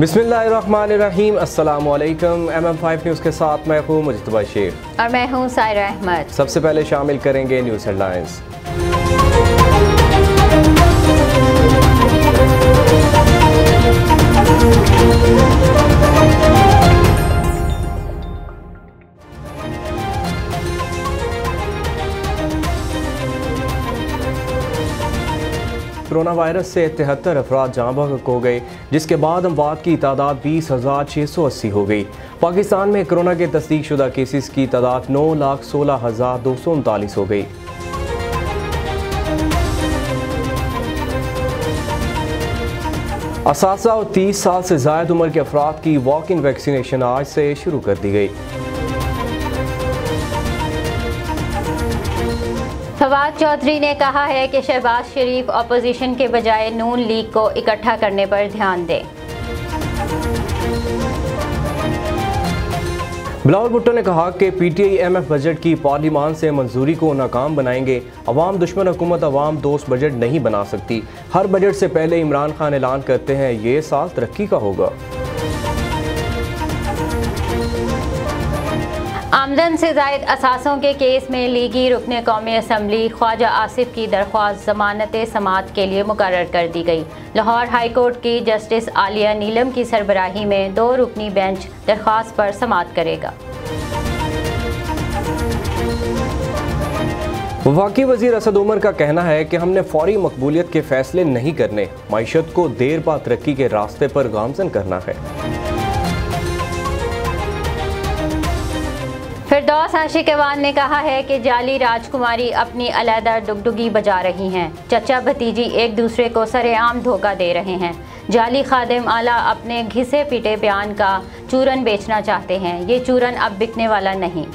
बिस्मिल्लाहिर्रहमानिर्रहीम। अस्सलामुअलैकुम। MM5 news के साथ मैं हूँ मुजतबा शेख और मैं हूँ सायरा अहमद। सबसे पहले शामिल करेंगे न्यूज़ हेडलाइंस। कोरोना वायरस से 73 अफराद जाँ बहक हो गए, जिसके बाद अमवात की तादाद 20,680 हो गई। पाकिस्तान में कोरोना के तस्दीक शुदा केसेस की तादाद 9,16,239 हो गई। असासा और 30 साल से ज़ायद उम्र के अफराद की वॉक इन वैक्सीनेशन आज से शुरू कर दी गई। फवाद चौधरी ने कहा है कि शहबाज शरीफ अपोजिशन के बजाय नून लीग को इकट्ठा करने पर ध्यान दें। बिलावल भुट्टो ने कहा कि PTI MF बजट की पार्लिमान से मंजूरी को नाकाम बनाएंगे। अवाम दुश्मन हुकूमत अवाम दोस्त बजट नहीं बना सकती। हर बजट से पहले इमरान खान ऐलान करते हैं ये साल तरक्की का होगा। आमदन से जायद असासों के केस में लीगी रुकने कौमी असम्बली ख्वाजा आसिफ की दरख्वास्त जमानत समात के लिए मुकर्रर कर दी गई। लाहौर हाई कोर्ट की जस्टिस आलिया नीलम की सरबराही में 2 रुकनी बेंच दरख्वास्त पर समात करेगा। वफाकी वजीर असद उमर का कहना है कि हमने फौरी मकबूलियत के फैसले नहीं करने, मईशत को देर पा तरक्की के रास्ते पर गामजन करना है। फिरदौस आशिकवान ने कहा है कि जाली राजकुमारी अपनी अलहदा डुगडुगी बजा रही हैं। चचा भतीजी एक दूसरे को सरेआम धोखा दे रहे हैं। जाली खादिम आला अपने घिसे पीटे बयान का चूरन बेचना चाहते हैं। ये चूरन अब बिकने वाला नहीं।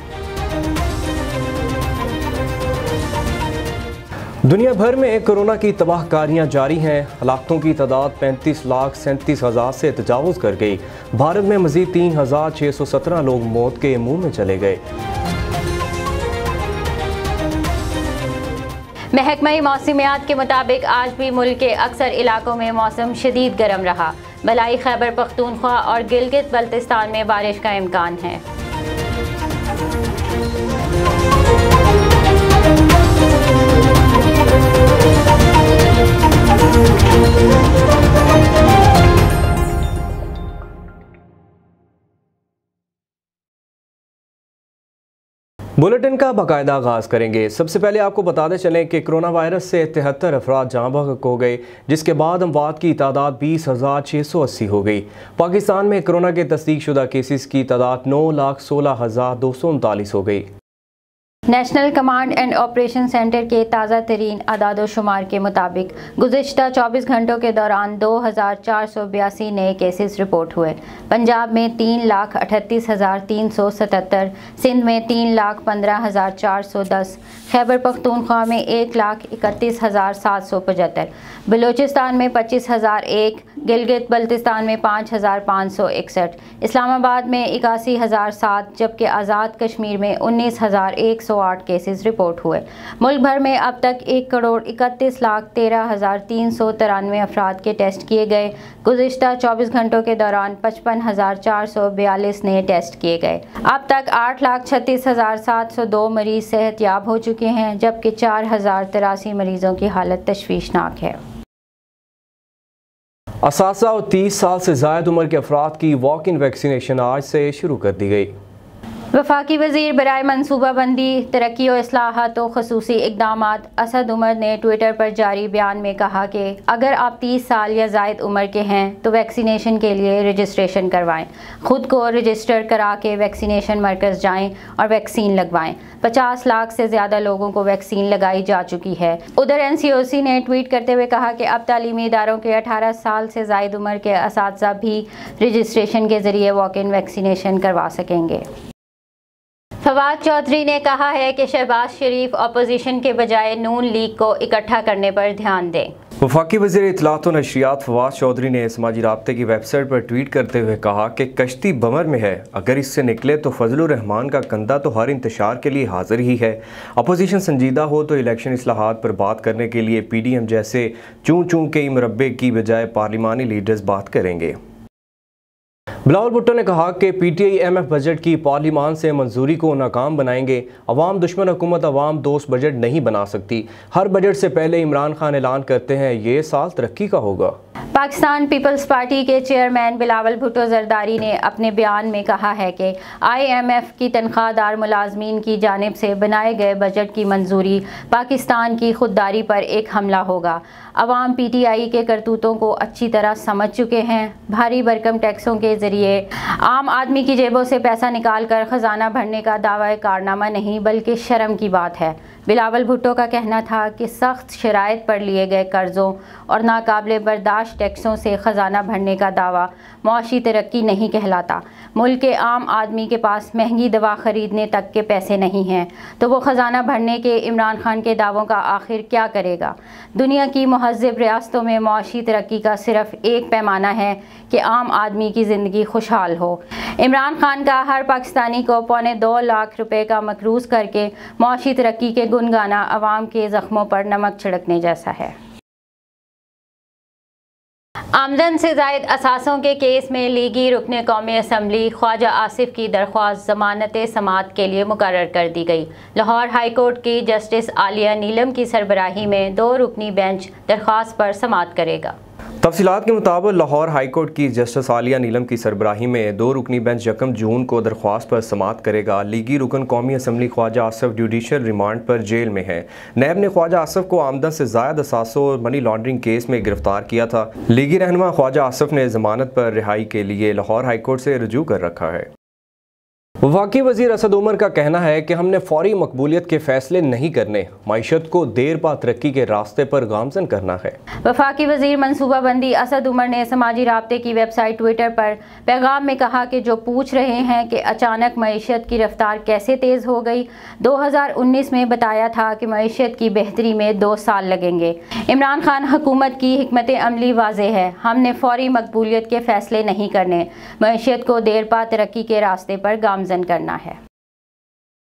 दुनिया भर में कोरोना की तबाहकारियां जारी हैं। हलाकतों की तादाद 35,37,000 से तजावुज़ कर गई। भारत में मज़ीद 3,617 लोग मौत के मुंह में चले गए। महकमा मौसमियात के मुताबिक आज भी मुल्क के अक्सर इलाकों में मौसम शदीद गर्म रहा। बलाई खैबर पख्तूनख्वा और गिलगित बल्तिस्तान में बारिश का इम्कान है। बुलेटिन का बाकायदा आगाज़ करेंगे। सबसे पहले आपको बताते चलें कि कोरोना वायरस से 73 अफराद जाँ बहक हो गए, जिसके बाद अमवात की तादाद 20,680 हो गई। पाकिस्तान में कोरोना के तस्दीक शुदा केसेस की तादाद 9,16,239 हो गई। National command and operation centre के ताज़ा तरीन आदाद-ओ-शुमार के मुताबिक गुज़िश्ता 24 घंटों के दौरान 2,482 नए केसेस रिपोर्ट हुए। पंजाब में 3,38,377, सिंध में 3,15,410, खैबर पख्तूनख्वा में 1,31,775, बलूचिस्तान में 25,001, गिलगित बल्तिस्तान में 5,561, इस्लामाबाद में 81,007, जबकि आज़ाद कश्मीर में 19,108 केसेस रिपोर्ट हुए। मुल्क भर में अब तक 1,31,13,393 अफराद के टेस्ट किए गए। गुज़िश्ता 24 घंटों के दौरान 55,442 नए टेस्ट किए गए। अब तक 8,36,702 मरीज सेहतयाब हो चुके हैं, जबकि 4,083 मरीजों की हालत तशवीशनाक है। असासा और 30 साल से ज़ायद उम्र के अफराद की वॉक इन वैक्सीनेशन आज से शुरू कर दी गई। वफाकी वज़ीर बराए मनसूबाबंदी, तरक्की और इस्लाहात व ख़ुसूसी इक़दामात असद उमर ने ट्विटर पर जारी बयान में कहा कि अगर आप 30 साल या ज़ायद उम्र के हैं तो वैक्सीनेशन के लिए रजिस्ट्रेशन करवाएं। ख़ुद को रजिस्टर करा के वैक्सीनेशन मरकज़ जाएं और वैक्सीन लगवाएं। 50 लाख से ज़्यादा लोगों को वैक्सीन लगाई जा चुकी है। उधर NCOC ने ट्वीट करते हुए कहा कि अब तालीमी इदारों के 18 साल से ज़ायद उम्र के असातिज़ा भी रजिस्ट्रेशन के ज़रिए वॉक इन वैक्सीनेशन करवा सकेंगे। फवाद चौधरी ने कहा है कि शहबाज शरीफ अपोजिशन के बजाय नून लीग को इकट्ठा करने पर ध्यान दें। वफाकी वज़ीर इत्तलात व नशरियात फवाद चौधरी ने समाजी राब्ते की वेबसाइट पर ट्वीट करते हुए कहा कि कश्ती बमर में है, अगर इससे निकले तो फजलुर रहमान का कंधा तो हर इंतशार के लिए हाजिर ही है। अपोजिशन संजीदा हो तो इलेक्शन इस्लाहात पर बात करने के लिए PDM जैसे चूं चूं के मुरब्बे की बजाय पार्लिमानी लीडर्स बात करेंगे। बिलावल भुट्टो ने कहा कि PTI-MF बजट की पार्लिमान से मंजूरी को नाकाम बनाएंगे। अवाम दुश्मन हुकूमत अवाम दोस्त बजट नहीं बना सकती। हर बजट से पहले इमरान खान ऐलान करते हैं ये साल तरक्की का होगा। पाकिस्तान पीपल्स पार्टी के चेयरमैन बिलावल भुट्टो जरदारी ने अपने बयान में कहा है कि IMF की तनख्वाहदार मुलाजमीन की जानिब से बनाए गए बजट की मंजूरी पाकिस्तान की खुददारी पर एक हमला होगा। अवाम PTI के करतूतों को अच्छी तरह समझ चुके हैं। भारी भरकम टैक्सों के जरिए आम आदमी की जेबों से पैसा निकाल कर खजाना भरने का दावा कारनामा नहीं बल्कि शर्म की बात है। बिलावल भुट्टो का कहना था कि सख्त शराइत पर लिए गए कर्जों और नाकाबिले बर्दाश्त टैक्सों से खजाना भरने का दावा मुआशी तरक्की नहीं कहलाता। मुल्क के आम आदमी के पास महंगी दवा खरीदने तक के पैसे नहीं हैं तो वो खजाना भरने के इमरान खान के दावों का आखिर क्या करेगा। दुनिया की महज़्ज़ब रियासतों में मुआशी तरक्की का सिर्फ एक पैमाना है कि आम आदमी की ज़िंदगी खुशहाल हो। इमरान खान का हर पाकिस्तानी को $2.25 लाख का मकरूज़ करके मुआशी तरक्की के गुन गाना अवाम के ज़ख्मों पर नमक छिड़कने जैसा है। आमदन से जायद असासों के केस में लीगी रुकने कौमी असम्बली ख्वाजा आसिफ की दरख्वास्त ज़मानत समाअत के लिए मुकर्रर कर दी गई। लाहौर हाई कोर्ट की जस्टिस आलिया नीलम की सरबराही में 2 रुकनी बेंच दरख्वास्त पर समाअत करेगा। तफसीलात के मुताबिक लाहौर हाई कोर्ट की जस्टिस आलिया नीलम की सरबराही में 2 रुकनी बेंच 1 जून को दरख्वास्त पर समाअत करेगा। लीगी रुकन कौमी assembly Khawaja Asif judicial remand पर जेल में है। नैब ने ख्वाजा आसिफ को आमदन से ज़ायद असासों और मनी लॉन्ड्रिंग केस में गिरफ्तार किया था। लीगी रहनुमा ख्वाजा आसिफ ने जमानत पर रिहाई के लिए लाहौर हाई कोर्ट से रुजू कर रखा है। वफाकी वज़ीर असद उमर का कहना है कि हमने फौरी मकबूलियत के फैसले नहीं करने, मईशत को देर पा तरक्की के रास्ते पर गामजन करना है। वफाकी वज़ीर मनसूबाबंदी असद उमर ने समाजी राब्ते की वेबसाइट ट्विटर पर पैगाम में कहा कि जो पूछ रहे हैं कि अचानक मईशत की रफ्तार कैसे तेज़ हो गई, 2019 में बताया था कि मईशत की बेहतरी में 2 साल लगेंगे। इमरान खान हुकूमत की हिकमत अमली वाज़ेह है, हमने फौरी मकबूलियत के फैसले नहीं करने, मईशत को देर पा तरक्की के रास्ते पर गामजन करना है।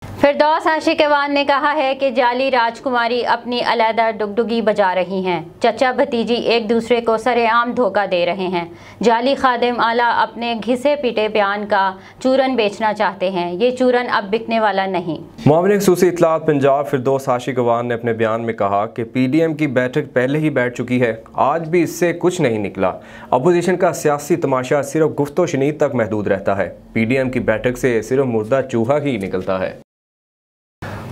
फिरदौस आशिकवान ने कहा है कि जाली राजकुमारी अपनी अलहदा डुगडुगी बजा रही हैं। चचा भतीजी एक दूसरे को सरेआम धोखा दे रहे हैं। जाली खादिम आला अपने घिसे पीटे बयान का चूरन बेचना चाहते हैं। ये चूरन अब बिकने वाला नहीं। मामले खसूसी इत्तलात पंजाब फिरदौस आशिकवान ने अपने बयान में कहा कि PDM की बैठक पहले ही बैठ चुकी है, आज भी इससे कुछ नहीं निकला। अपोजिशन का सियासी तमाशा सिर्फ गुफ्तो शनीद तक महदूद रहता है। PDM की बैठक से सिर्फ मुर्दा चूहा ही निकलता है।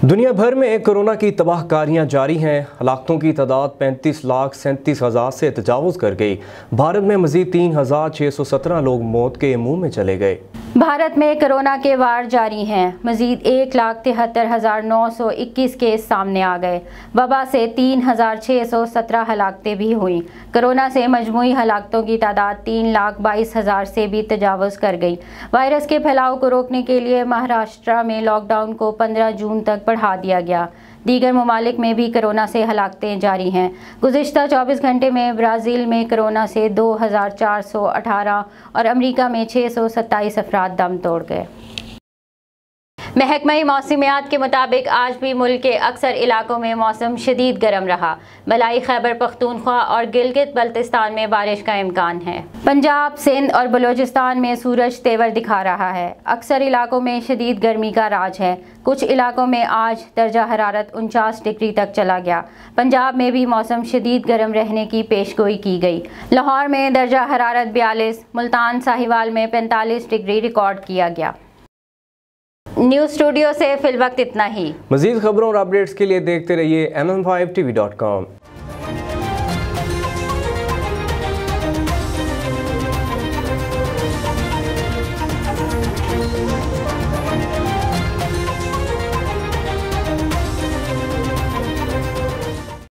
दुनिया भर में कोरोना की तबाहकारियां जारी हैं। हलाकतों की तादाद 35,37,000 से तजावुज़ कर गई। भारत में मज़ीद 3,617 लोग मौत के मुंह में चले गए। भारत में कोरोना के वार जारी हैं। मज़ीद 1,73,921 केस सामने आ गए। वबा से 3,617 हलाकतें भी हुई। कोरोना से मजमूई हलाकतों की तादाद 3,22,000 से भी तजावुज़ कर गई। वायरस के फैलाव को रोकने के लिए महाराष्ट्र में लॉकडाउन को 15 जून तक बढ़ा दिया गया। दीगर ममालिक में भी कोरोना से हलाकतें जारी हैं। गुज़िश्ता 24 घंटे में ब्राज़ील में कोरोना से 2,418 और अमेरिका में 627 अफराद दम तोड़ गए। महकमा मौसमियात के मुताबिक आज भी मुल्क के अक्सर इलाकों में मौसम शदीद गर्म रहा। बलाई खैबर पख्तूनख्वा और गिलगित बल्तिस्तान में बारिश का इम्कान है। पंजाब, सिंध और बलूचिस्तान में सूरज तेवर दिखा रहा है। अक्सर इलाकों में शदीद गर्मी का राज है। कुछ इलाकों में आज दर्जा हरारत 49 डिग्री तक चला गया। पंजाब में भी मौसम शदीद गर्म रहने की पेशगोई की गई। लाहौर में दर्जा हरारत 42, मुल्तान साहिवाल में 45 डिग्री रिकॉर्ड किया गया। न्यूज़ स्टूडियो से फिलवक्त इतना ही। मज़ीद खबरों और अपडेट्स के लिए देखते रहिए MM5TV.com।